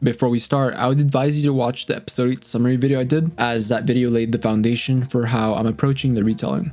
Before we start, I would advise you to watch the episode 8 summary video I did, as that video laid the foundation for how I'm approaching the retelling.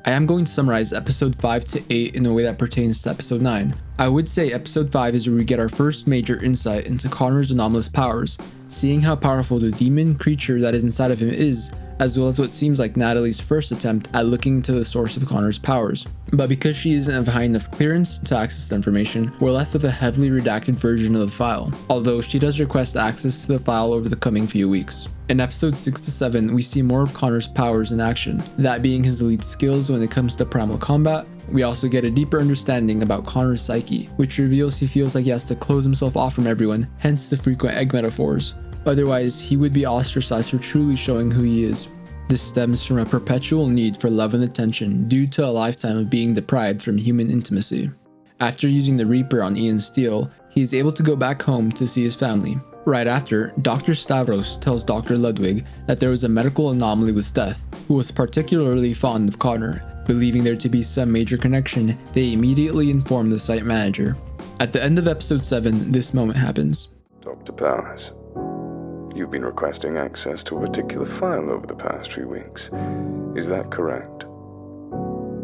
I am going to summarize episode 5 to 8 in a way that pertains to episode 9. I would say episode 5 is where we get our first major insight into Connor's anomalous powers, seeing how powerful the demon creature that is inside of him is, as well as what seems like Natalie's first attempt at looking into the source of Connor's powers. But because she isn't of high enough clearance to access the information, we're left with a heavily redacted version of the file, although she does request access to the file over the coming few weeks. In episodes 6 to 7, we see more of Connor's powers in action, that being his elite skills when it comes to primal combat. We also get a deeper understanding about Connor's psyche, which reveals he feels like he has to close himself off from everyone, hence the frequent egg metaphors. Otherwise, he would be ostracized for truly showing who he is. This stems from a perpetual need for love and attention due to a lifetime of being deprived from human intimacy. After using the Reaper on Ian Steele, he is able to go back home to see his family. Right after, Dr. Stavros tells Dr. Ludwig that there was a medical anomaly with Steth, who was particularly fond of Connor. Believing there to be some major connection, they immediately inform the site manager. At the end of episode 7, this moment happens. Dr. Powers, you've been requesting access to a particular file over the past few weeks. Is that correct?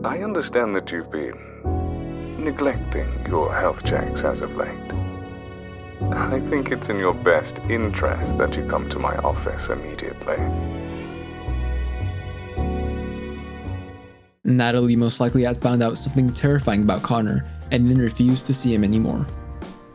I understand that you've been neglecting your health checks as of late. I think it's in your best interest that you come to my office immediately. Natalie most likely had found out something terrifying about Connor and then refused to see him anymore.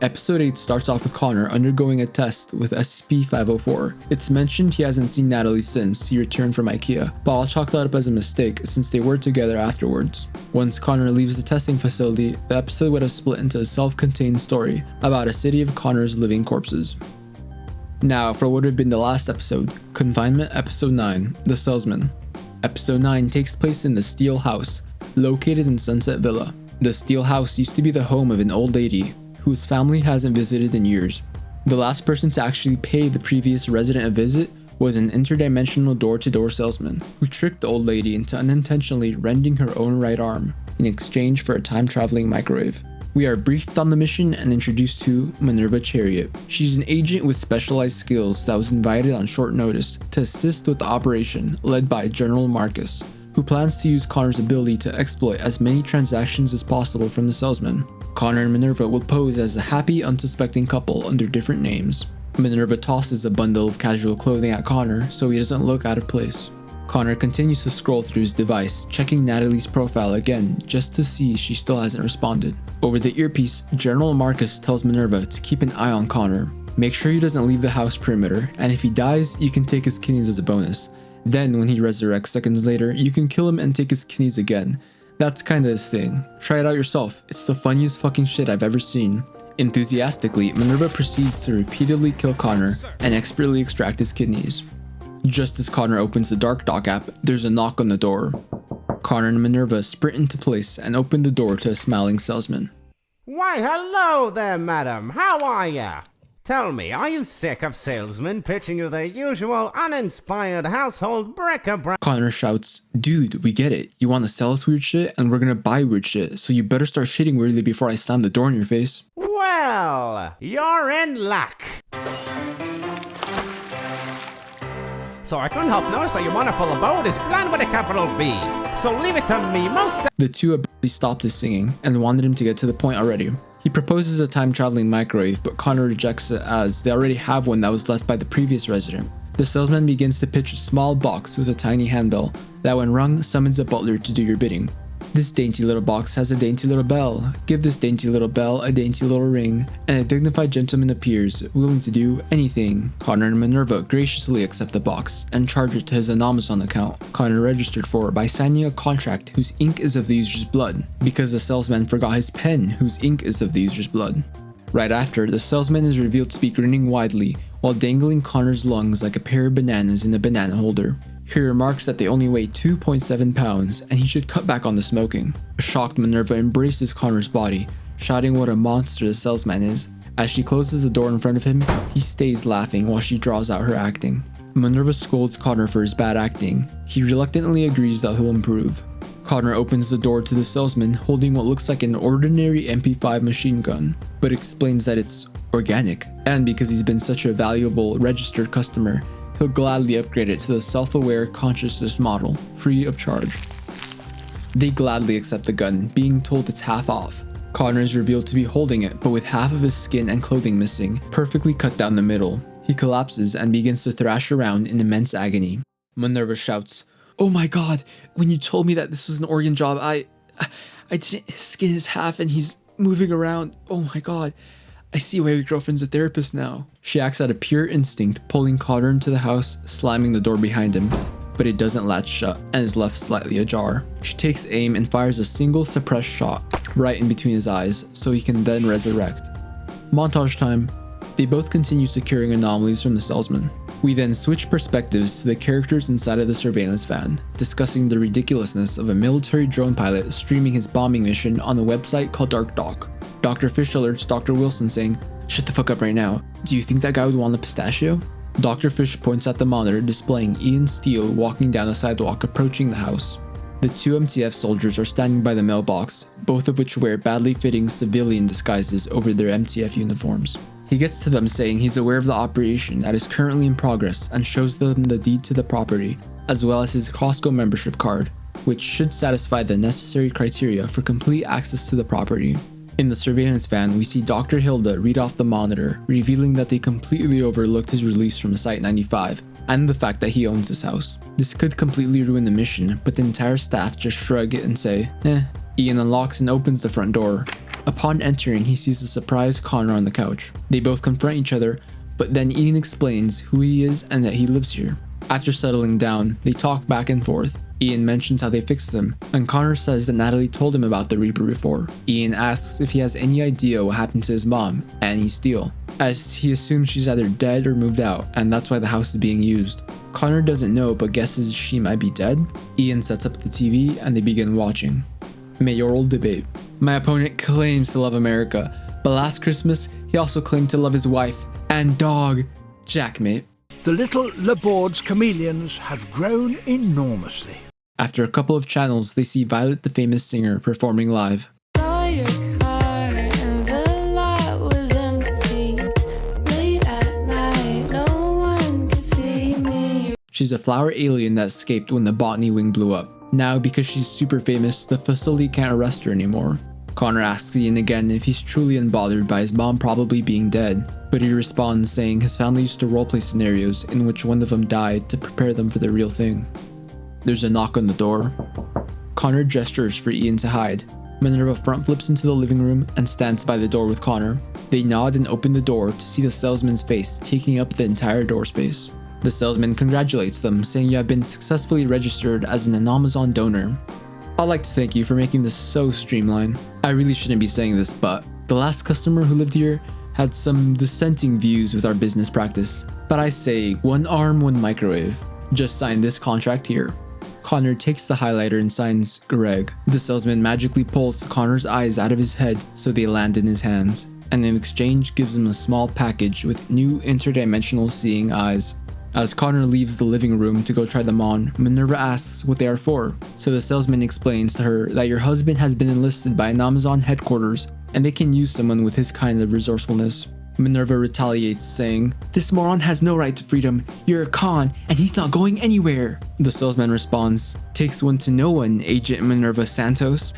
Episode 8 starts off with Connor undergoing a test with SCP-504. It's mentioned he hasn't seen Natalie since he returned from IKEA, but I'll chalk that up as a mistake since they were together afterwards. Once Connor leaves the testing facility, the episode would have split into a self-contained story about a city of Connor's living corpses. Now for what would have been the last episode, Confinement Episode 9, The Salesman. Episode 9 takes place in the Steele House, located in Sunset Villa. The Steele House used to be the home of an old lady whose family hasn't visited in years. The last person to actually pay the previous resident a visit was an interdimensional door-to-door salesman who tricked the old lady into unintentionally rending her own right arm in exchange for a time-traveling microwave. We are briefed on the mission and introduced to Minerva Chariot. She's an agent with specialized skills that was invited on short notice to assist with the operation led by General Marcus, who plans to use Connor's ability to exploit as many transactions as possible from the salesman. Connor and Minerva will pose as a happy, unsuspecting couple under different names. Minerva tosses a bundle of casual clothing at Connor so he doesn't look out of place. Connor continues to scroll through his device, checking Natalie's profile again just to see she still hasn't responded. Over the earpiece, General Marcus tells Minerva to keep an eye on Connor. Make sure he doesn't leave the house perimeter, and if he dies, you can take his kidneys as a bonus. Then, when he resurrects seconds later, you can kill him and take his kidneys again. That's kinda his thing. Try it out yourself. It's the funniest fucking shit I've ever seen. Enthusiastically, Minerva proceeds to repeatedly kill Connor and expertly extract his kidneys. Just as Connor opens the Dark Dock app, there's a knock on the door. Connor and Minerva sprint into place and open the door to a smiling salesman. Why, hello there, madam. How are ya? Tell me, are you sick of salesmen pitching you their usual uninspired household bric-a-brac? Connor shouts, "Dude, we get it. You want to sell us weird shit and we're gonna buy weird shit, so you better start shitting weirdly before I slam the door in your face." Well, you're in luck. So I couldn't help notice that your wonderful abode is planned with a capital B. So leave it to me most. The two abruptly stopped his singing and wanted him to get to the point already. He proposes a time-traveling microwave, but Connor rejects it as they already have one that was left by the previous resident. The salesman begins to pitch a small box with a tiny handbell that when rung summons a butler to do your bidding. This dainty little box has a dainty little bell. Give this dainty little bell a dainty little ring, and a dignified gentleman appears, willing to do anything. Connor and Minerva graciously accept the box and charge it to his Amazon account. Connor registered for it by signing a contract whose ink is of the user's blood, because the salesman forgot his pen whose ink is of the user's blood. Right after, the salesman is revealed to be grinning widely while dangling Connor's lungs like a pair of bananas in a banana holder. He remarks that they only weigh 2.7 pounds and he should cut back on the smoking. Shocked, Minerva embraces Connor's body, shouting what a monster the salesman is. As she closes the door in front of him, he stays laughing while she draws out her acting. Minerva scolds Connor for his bad acting. He reluctantly agrees that he'll improve. Connor opens the door to the salesman holding what looks like an ordinary MP5 machine gun, but explains that it's organic, and because he's been such a valuable registered customer, he'll gladly upgrade it to the self-aware consciousness model, free of charge. They gladly accept the gun, being told it's half off. Connor is revealed to be holding it, but with half of his skin and clothing missing, perfectly cut down the middle. He collapses and begins to thrash around in immense agony. Minerva shouts, "Oh my god, when you told me that this was an organ job, I didn't, his skin is half and he's moving around. Oh my god, I see why your girlfriend's a therapist now." She acts out of pure instinct, pulling Connor into the house, slamming the door behind him, but it doesn't latch shut and is left slightly ajar. She takes aim and fires a single suppressed shot right in between his eyes so he can then resurrect. Montage time. They both continue securing anomalies from the salesman. We then switch perspectives to the characters inside of the surveillance van, discussing the ridiculousness of a military drone pilot streaming his bombing mission on a website called Dark Doc. Dr. Fish alerts Dr. Wilson saying, "Shut the fuck up right now. Do you think that guy would want a pistachio?" Dr. Fish points at the monitor displaying Ian Steele walking down the sidewalk approaching the house. The two MTF soldiers are standing by the mailbox, both of which wear badly fitting civilian disguises over their MTF uniforms. He gets to them saying he's aware of the operation that is currently in progress and shows them the deed to the property, as well as his Costco membership card, which should satisfy the necessary criteria for complete access to the property. In the surveillance van, we see Dr. Hilda read off the monitor, revealing that they completely overlooked his release from Site 95, and the fact that he owns this house. This could completely ruin the mission, but the entire staff just shrug it and say, eh. Ian unlocks and opens the front door. Upon entering, he sees a surprised Connor on the couch. They both confront each other, but then Ian explains who he is and that he lives here. After settling down, they talk back and forth. Ian mentions how they fixed him, and Connor says that Natalie told him about the Reaper before. Ian asks if he has any idea what happened to his mom, Annie Steele, as he assumes she's either dead or moved out, and that's why the house is being used. Connor doesn't know but guesses she might be dead. Ian sets up the TV and they begin watching. Mayoral debate. My opponent claims to love America, but last Christmas, he also claimed to love his wife and dog. Jackmate. The little Labord's chameleons have grown enormously. After a couple of channels, they see Violet the famous singer performing live. Saw your car and the lot was empty. Late at night, no one could see me. She's a flower alien that escaped when the botany wing blew up. Now, because she's super famous, the facility can't arrest her anymore. Connor asks Ian again if he's truly unbothered by his mom probably being dead, but he responds saying his family used to roleplay scenarios in which one of them died to prepare them for the real thing. There's a knock on the door. Connor gestures for Ian to hide. Minerva front flips into the living room and stands by the door with Connor. They nod and open the door to see the salesman's face taking up the entire door space. The salesman congratulates them, saying you have been successfully registered as an Amazon donor. I'd like to thank you for making this so streamlined. I really shouldn't be saying this, but the last customer who lived here had some dissenting views with our business practice. But I say, one arm, one microwave. Just sign this contract here. Connor takes the highlighter and signs Greg. The salesman magically pulls Connor's eyes out of his head so they land in his hands, and in exchange gives him a small package with new interdimensional seeing eyes. As Connor leaves the living room to go try them on, Minerva asks what they are for, so the salesman explains to her that your husband has been enlisted by an Amazon headquarters and they can use someone with his kind of resourcefulness. Minerva retaliates, saying, "This moron has no right to freedom. You're a con and he's not going anywhere." The salesman responds, "Takes one to know one, Agent Minerva Santos."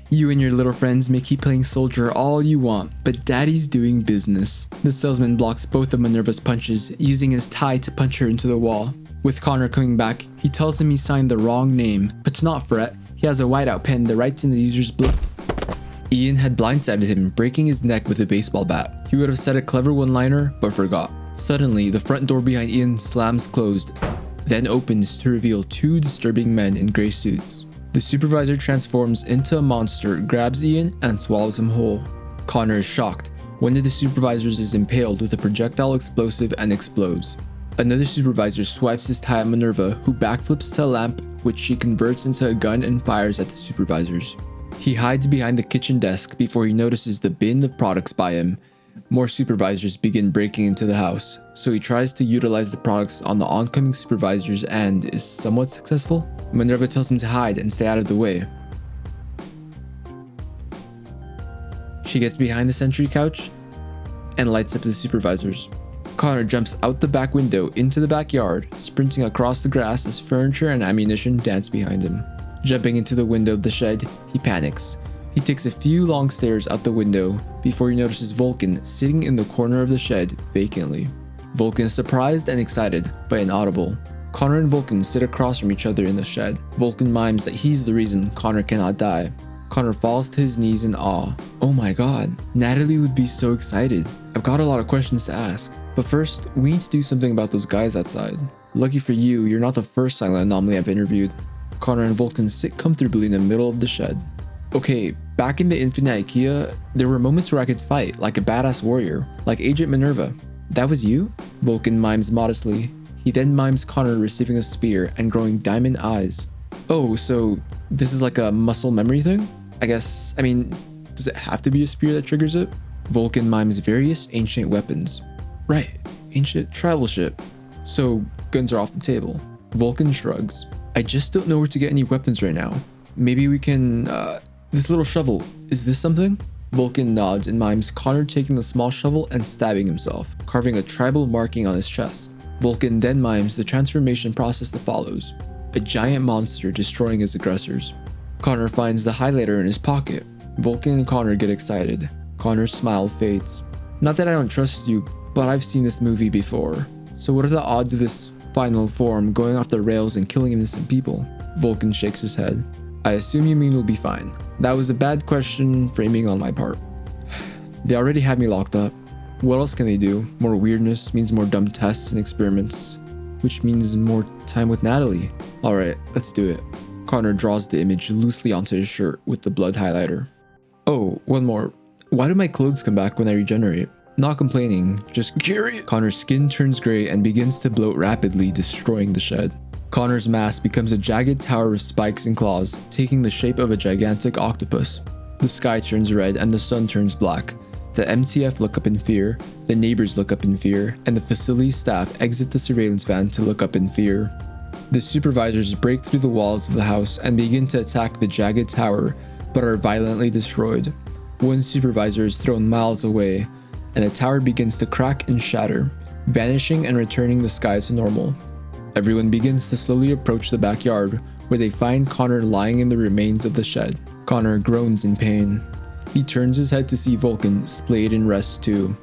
You and your little friends may keep playing soldier all you want, but daddy's doing business. The salesman blocks both of Minerva's punches, using his tie to punch her into the wall. With Connor coming back, he tells him he signed the wrong name, but to not fret, he has a whiteout pen that writes in the user's blood. Ian had blindsided him, breaking his neck with a baseball bat. He would have said a clever one-liner, but forgot. Suddenly, the front door behind Ian slams closed, then opens to reveal two disturbing men in gray suits. The supervisor transforms into a monster, grabs Ian, and swallows him whole. Connor is shocked. One of the supervisors is impaled with a projectile explosive and explodes. Another supervisor swipes his tie at Minerva, who backflips to a lamp, which she converts into a gun and fires at the supervisors. He hides behind the kitchen desk before he notices the bin of products by him, More supervisors begin breaking into the house, so he tries to utilize the products on the oncoming supervisors and is somewhat successful. Minerva tells him to hide and stay out of the way. She gets behind the sentry couch and lights up the supervisors. Connor jumps out the back window into the backyard, sprinting across the grass as furniture and ammunition dance behind him. Jumping into the window of the shed, he panics. He takes a few long stairs out the window before he notices Vulcan sitting in the corner of the shed vacantly. Vulcan is surprised and excited, but inaudible. Connor and Vulcan sit across from each other in the shed. Vulcan mimes that he's the reason Connor cannot die. Connor falls to his knees in awe. Oh my god, Natalie would be so excited. I've got a lot of questions to ask. But first, we need to do something about those guys outside. Lucky for you, you're not the first silent anomaly I've interviewed. Connor and Vulcan sit comfortably in the middle of the shed. Okay, back in the Infinite IKEA, there were moments where I could fight like a badass warrior, like Agent Minerva. That was you? Vulcan mimes modestly. He then mimes Connor receiving a spear and growing diamond eyes. Oh, so this is like a muscle memory thing? Does it have to be a spear that triggers it? Vulcan mimes various ancient weapons. Right, ancient tribal shit. So guns are off the table. Vulcan shrugs. I just don't know where to get any weapons right now. Maybe we can, this little shovel, is this something? Vulcan nods and mimes Connor taking the small shovel and stabbing himself, carving a tribal marking on his chest. Vulcan then mimes the transformation process that follows, a giant monster destroying his aggressors. Connor finds the highlighter in his pocket. Vulcan and Connor get excited. Connor's smile fades. Not that I don't trust you, but I've seen this movie before. So what are the odds of this final form going off the rails and killing innocent people? Vulcan shakes his head. I assume you mean we'll be fine. That was a bad question framing on my part. They already had me locked up. What else can they do? More weirdness means more dumb tests and experiments, which means more time with Natalie. Alright, let's do it. Connor draws the image loosely onto his shirt with the blood highlighter. Oh, one more. Why do my clothes come back when I regenerate? Not complaining, just curious. Connor's skin turns gray and begins to bloat rapidly, destroying the shed. Connor's mask becomes a jagged tower of spikes and claws, taking the shape of a gigantic octopus. The sky turns red and the sun turns black. The MTF look up in fear, the neighbors look up in fear, and the facility staff exit the surveillance van to look up in fear. The supervisors break through the walls of the house and begin to attack the jagged tower, but are violently destroyed. One supervisor is thrown miles away, and the tower begins to crack and shatter, vanishing and returning the sky to normal. Everyone begins to slowly approach the backyard, where they find Connor lying in the remains of the shed. Connor groans in pain. He turns his head to see Vulcan splayed in rest too.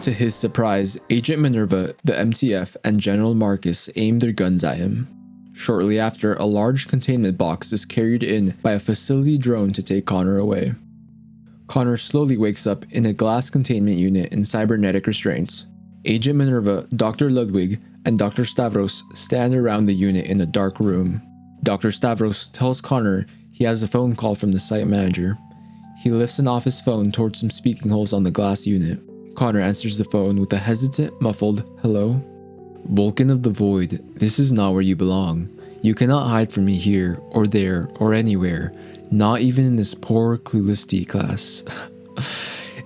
To his surprise, Agent Minerva, the MTF, and General Marcus aim their guns at him. Shortly after, a large containment box is carried in by a facility drone to take Connor away. Connor slowly wakes up in a glass containment unit in cybernetic restraints. Agent Minerva, Dr. Ludwig, and Dr. Stavros stand around the unit in a dark room. Dr. Stavros tells Connor he has a phone call from the site manager. He lifts an office phone towards some speaking holes on the glass unit. Connor answers the phone with a hesitant, muffled, "Hello?" Vulcan of the Void, this is not where you belong. You cannot hide from me here, or there, or anywhere. Not even in this poor, clueless D class.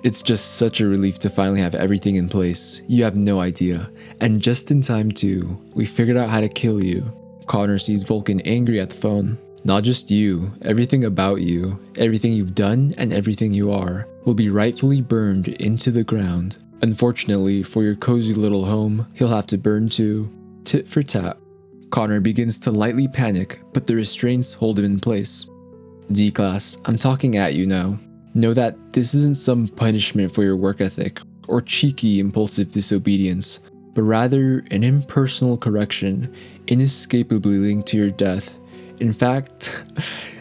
It's just such a relief to finally have everything in place. You have no idea. And just in time too. We figured out how to kill you. Connor sees Vulcan angry at the phone. Not just you, everything about you, everything you've done and everything you are, will be rightfully burned into the ground. Unfortunately, for your cozy little home, he'll have to burn too. Tit for tat. Connor begins to lightly panic, but the restraints hold him in place. D-Class, I'm talking at you now. Know that this isn't some punishment for your work ethic, or cheeky impulsive disobedience, but rather an impersonal correction, inescapably linked to your death. In fact,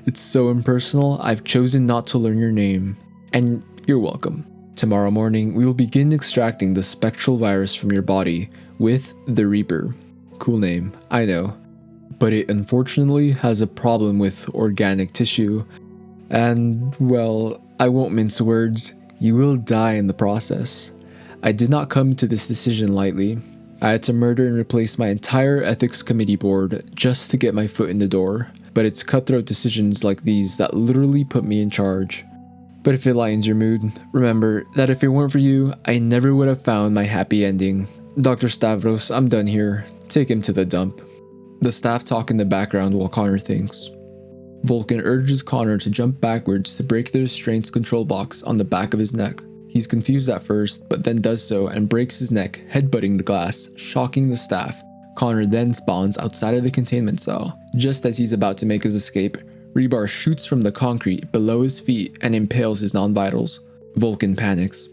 it's so impersonal, I've chosen not to learn your name. And you're welcome. Tomorrow morning, we will begin extracting the spectral virus from your body with the Reaper. Cool name, I know. But it unfortunately has a problem with organic tissue. And, well, I won't mince words, you will die in the process. I did not come to this decision lightly. I had to murder and replace my entire ethics committee board just to get my foot in the door. But it's cutthroat decisions like these that literally put me in charge. But if it lightens your mood, remember that if it weren't for you, I never would have found my happy ending. Dr. Stavros, I'm done here. Take him to the dump. The staff talk in the background while Connor thinks. Vulcan urges Connor to jump backwards to break the restraints control box on the back of his neck. He's confused at first, but then does so and breaks his neck, headbutting the glass, shocking the staff. Connor then spawns outside of the containment cell. Just as he's about to make his escape, rebar shoots from the concrete below his feet and impales his non-vitals. Vulcan panics.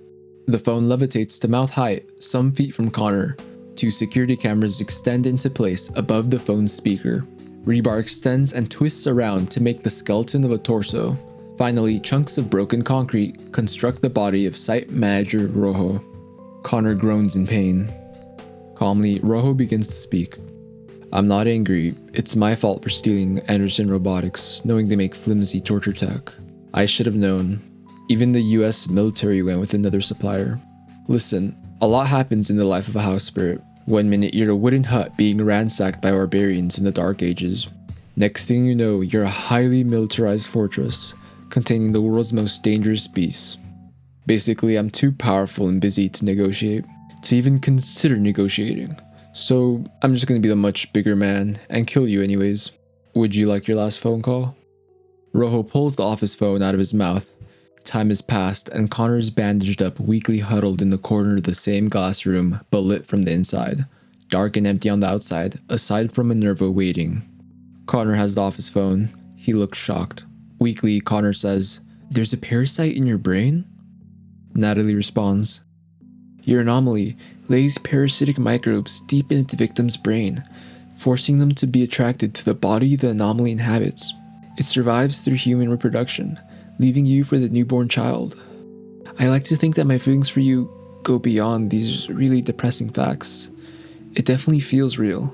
The phone levitates to mouth height, some feet from Connor. 2 security cameras extend into place above the phone's speaker. Rebar extends and twists around to make the skeleton of a torso. Finally, chunks of broken concrete construct the body of Site Manager Rojo. Connor groans in pain. Calmly, Rojo begins to speak. I'm not angry. It's my fault for stealing Anderson Robotics, knowing they make flimsy torture tech. I should have known. Even the US military went with another supplier. Listen, a lot happens in the life of a house spirit. One minute you're a wooden hut being ransacked by barbarians in the Dark Ages. Next thing you know, you're a highly militarized fortress, containing the world's most dangerous beasts. Basically, I'm too powerful and busy to negotiate, to even consider negotiating. So, I'm just gonna be the much bigger man and kill you anyways. Would you like your last phone call? Rojo pulls the office phone out of his mouth. Time has passed and Connor's bandaged up, weakly huddled in the corner of the same glass room, but lit from the inside. Dark and empty on the outside, aside from Minerva waiting. Connor has the office phone. He looks shocked. Weakly, Connor says, "There's a parasite in your brain?" Natalie responds, "Your anomaly lays parasitic microbes deep in its victim's brain, forcing them to be attracted to the body the anomaly inhabits. It survives through human reproduction, leaving you for the newborn child. I like to think that my feelings for you go beyond these really depressing facts. It definitely feels real,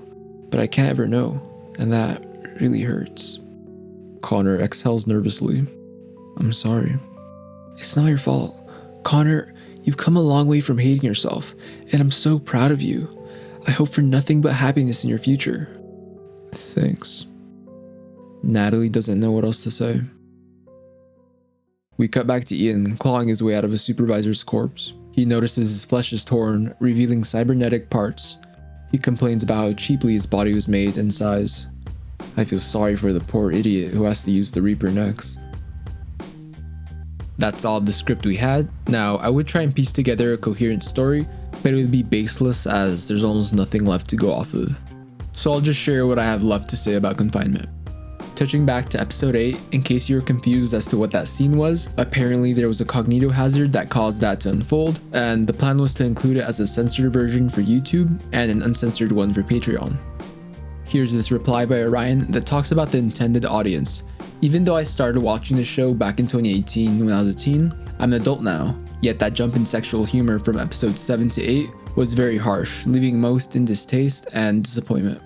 but I can't ever know, and that really hurts." Connor exhales nervously. "I'm sorry." "It's not your fault. Connor, you've come a long way from hating yourself, and I'm so proud of you. I hope for nothing but happiness in your future." "Thanks." Natalie doesn't know what else to say. We cut back to Ian, clawing his way out of his supervisor's corpse. He notices his flesh is torn, revealing cybernetic parts. He complains about how cheaply his body was made and sighs. "I feel sorry for the poor idiot who has to use the Reaper next." That's all of the script we had. Now, I would try and piece together a coherent story, but it would be baseless as there's almost nothing left to go off of. So I'll just share what I have left to say about Confinement. Touching back to episode 8, in case you were confused as to what that scene was, apparently there was a cognito hazard that caused that to unfold, and the plan was to include it as a censored version for YouTube and an uncensored one for Patreon. Here's this reply by Orion that talks about the intended audience. "Even though I started watching the show back in 2018 when I was a teen, I'm an adult now, yet that jump in sexual humor from episodes 7 to 8 was very harsh, leaving most in distaste and disappointment.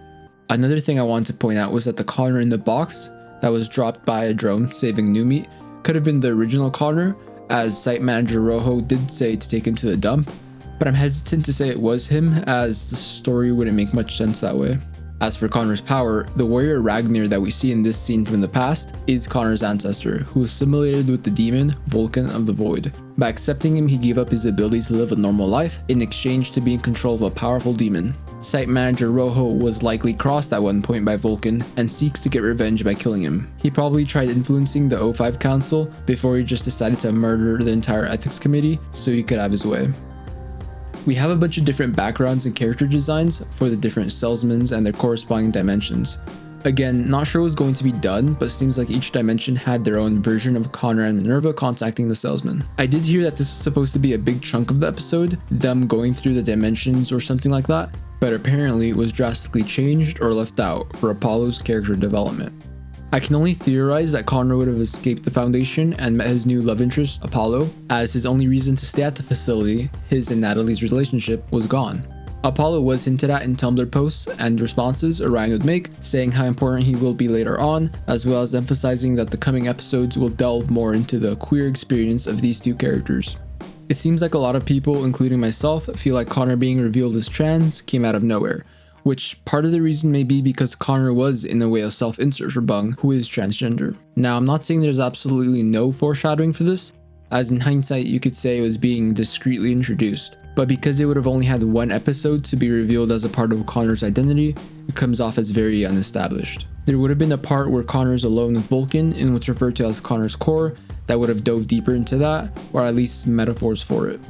Another thing I wanted to point out was that the Connor in the box that was dropped by a drone saving New Meat could have been the original Connor, as Site Manager Rojo did say to take him to the dump, but I'm hesitant to say it was him as the story wouldn't make much sense that way. As for Connor's power, the warrior Ragnir that we see in this scene from the past is Connor's ancestor, who assimilated with the demon Vulcan of the Void. By accepting him, he gave up his ability to live a normal life in exchange to be in control of a powerful demon. Site Manager Rojo was likely crossed at one point by Vulcan and seeks to get revenge by killing him. He probably tried influencing the O5 Council before he just decided to murder the entire ethics committee so he could have his way. We have a bunch of different backgrounds and character designs for the different salesmen and their corresponding dimensions. Again, not sure what's going to be done, but seems like each dimension had their own version of Connor and Minerva contacting the salesman. I did hear that this was supposed to be a big chunk of the episode, them going through the dimensions or something like that, but apparently it was drastically changed or left out for Apollo's character development. I can only theorize that Connor would have escaped the Foundation and met his new love interest, Apollo, as his only reason to stay at the facility, his and Natalie's relationship, was gone. Apollo was hinted at in Tumblr posts and responses Orion would make, saying how important he will be later on, as well as emphasizing that the coming episodes will delve more into the queer experience of these two characters. It seems like a lot of people, including myself, feel like Connor being revealed as trans came out of nowhere, which part of the reason may be because Connor was in a way a self-insert for Bung, who is transgender. Now, I'm not saying there's absolutely no foreshadowing for this, as in hindsight you could say it was being discreetly introduced, but because it would have only had one episode to be revealed as a part of Connor's identity, it comes off as very unestablished. There would have been a part where Connor's alone with Vulcan in what's referred to as Connor's core that would have dove deeper into that, or at least metaphors for it.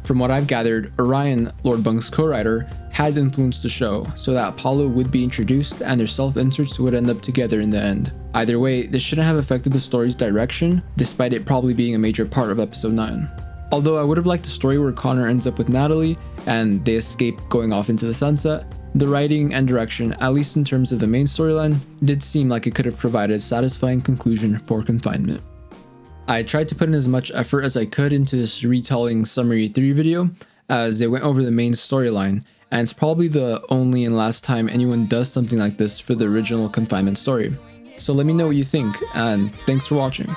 From what I've gathered, Orion, Lord Bung's co-writer, had influenced the show so that Apollo would be introduced and their self-inserts would end up together in the end. Either way, this shouldn't have affected the story's direction, despite it probably being a major part of episode 9. Although I would have liked a story where Connor ends up with Natalie and they escape going off into the sunset, the writing and direction, at least in terms of the main storyline, did seem like it could have provided a satisfying conclusion for Confinement. I tried to put in as much effort as I could into this retelling summary 3 video, as it went over the main storyline, and it's probably the only and last time anyone does something like this for the original Confinement story. So let me know what you think, and thanks for watching. Hey,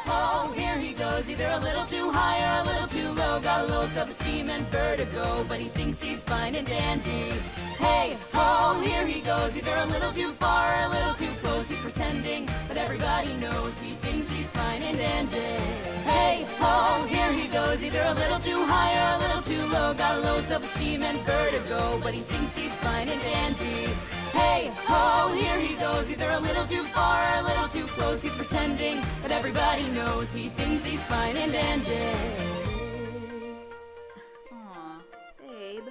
oh, here he goes, either a little too high or a little too low. Got low self-esteem and vertigo, but he thinks he's fine and dandy. Hey, oh, here he goes, either a little too far or a little too close. He's pretending, but everybody knows he thinks he's fine and dandy. Hey, oh, here he goes, either a little too high or a little too low. Got low self-esteem and vertigo, but he thinks he's fine and dandy. Hey, oh, here he goes, either a little too far or a little too close. He's pretending, but everybody knows he thinks he's fine and dandy. Aw, babe,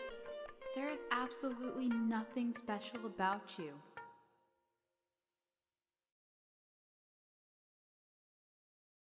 there is absolutely nothing special about you.